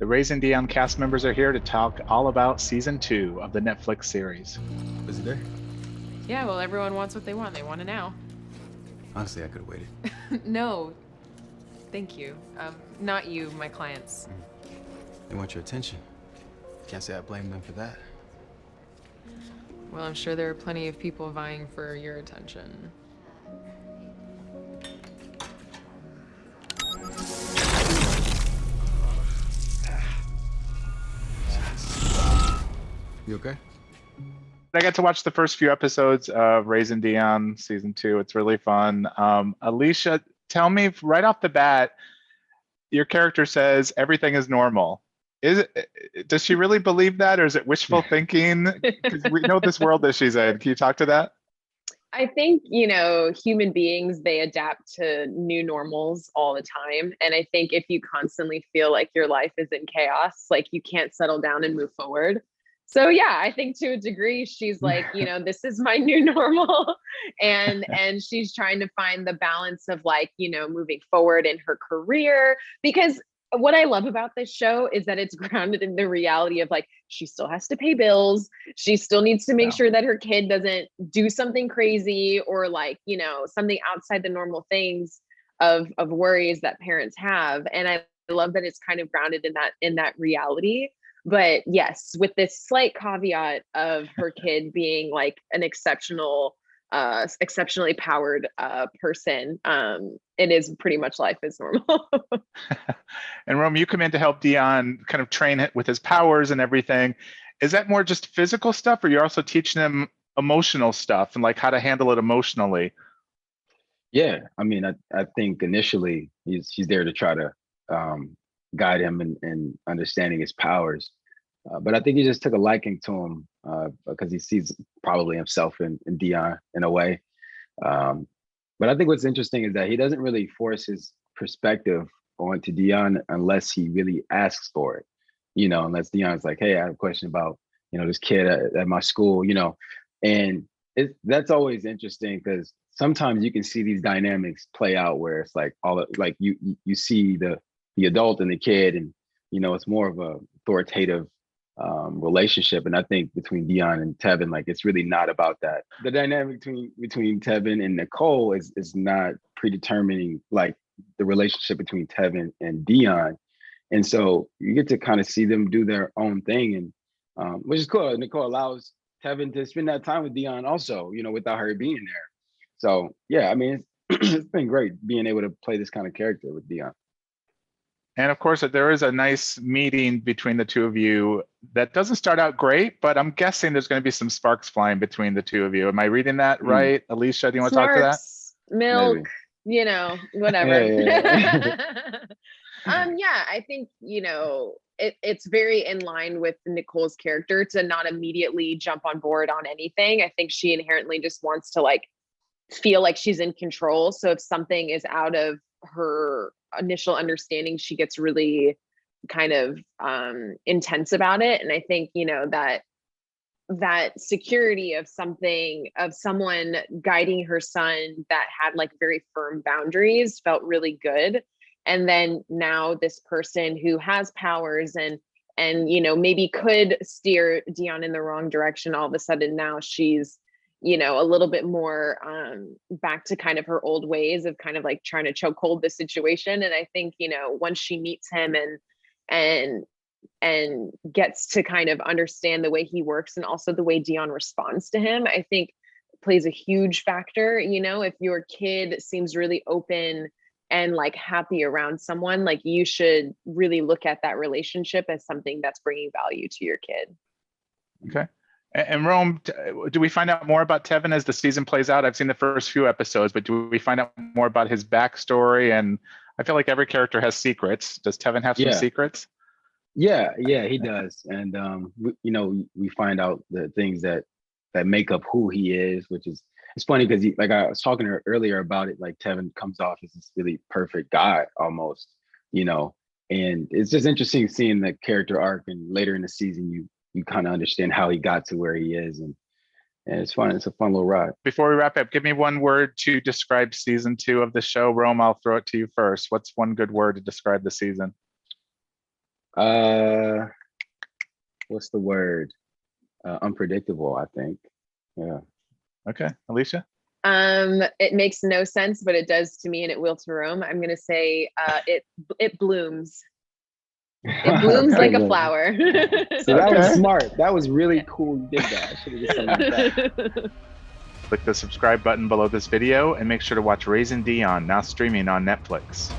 The Raising Dion cast members are here to talk all about season 2 of the Netflix series. Was it there? Yeah, well, everyone wants what they want. They want it now. Honestly, I could have waited. No, thank you. Not you, my clients. They want your attention. Can't say I blame them for that. Well, I'm sure there are plenty of people vying for your attention. You okay? I got to watch the first few episodes of Raising Dion season 2. It's really fun. Alisha, tell me right off the bat, your character says everything is normal. Does she really believe that, or is it wishful thinking? Because we know this world that she's in. Can you talk to that? I think, human beings, they adapt to new normals all the time. And I think if you constantly feel like your life is in chaos, like you can't settle down and move forward. So yeah, I think to a degree, she's like, this is my new normal. And she's trying to find the balance of like, moving forward in her career. Because what I love about this show is that it's grounded in the reality of like, she still has to pay bills. She still needs to make sure that her kid doesn't do something crazy or like, something outside the normal things of worries that parents have. And I love that it's kind of grounded in that reality. But yes, with this slight caveat of her kid being like an exceptionally powered person, it is pretty much life is normal. And Rome, you come in to help Dion kind of train it with his powers and everything. Is that more just physical stuff, or you're also teaching him emotional stuff and like how to handle it emotionally? Yeah, I mean, I think initially she's there to try to guide him in understanding his powers. But I think he just took a liking to him because he sees probably himself in Dion in a way. But I think what's interesting is that he doesn't really force his perspective onto Dion unless he really asks for it, unless Dion's like, hey, I have a question about, this kid at my school, and that's always interesting because sometimes you can see these dynamics play out where it's like you see the adult and the kid, and it's more of a authoritative relationship. And I think between Dion and Tevin, like it's really not about that. The dynamic between Tevin and Nicole is not predetermining like the relationship between Tevin and Dion. And so you get to kind of see them do their own thing, and which is cool. Nicole allows Tevin to spend that time with Dion also, without her being there. So yeah, I mean, it's been great being able to play this kind of character with Dion. And of course, there is a nice meeting between the two of you that doesn't start out great, but I'm guessing there's going to be some sparks flying between the two of you. Am I reading that right? Alisha, do you want to talk to that? Milk, whatever. Maybe. I think, it's very in line with Nicole's character to not immediately jump on board on anything. I think she inherently just wants to like feel like she's in control. So if something is out of her initial understanding, she gets really kind of intense about it. And I think that security of someone guiding her son that had like very firm boundaries felt really good. And then now this person who has powers and maybe could steer Dion in the wrong direction, all of a sudden now she's a little bit more back to kind of her old ways of kind of like trying to choke hold the situation. And I think, once she meets him and gets to kind of understand the way he works and also the way Dion responds to him, I think plays a huge factor. If your kid seems really open and like happy around someone, like you should really look at that relationship as something that's bringing value to your kid. Okay. And Rome, do we find out more about Tevin as the season plays out? I've seen the first few episodes, but do we find out more about his backstory? And I feel like every character has secrets. Does Tevin have some secrets? Yeah, he does. And we find out the things that make up who he is, which is, it's funny because like I was talking to her earlier about it, like Tevin comes off as this really perfect guy almost, and it's just interesting seeing the character arc, and later in the season you kind of understand how he got to where he is, and it's fun. It's a fun little ride. Before we wrap up, give me one word to describe season 2 of the show. Rome, I'll throw it to you first. What's one good word to describe the season? What's the word? Unpredictable, I think. Yeah. Okay, Alicia. It makes no sense, but it does to me, and it will to Rome. I'm gonna say it blooms. It blooms like a flower. So that was Okay. smart. That was really cool. You did that. I should have just something like that. Click the subscribe button below this video and make sure to watch Raising Dion, now streaming on Netflix.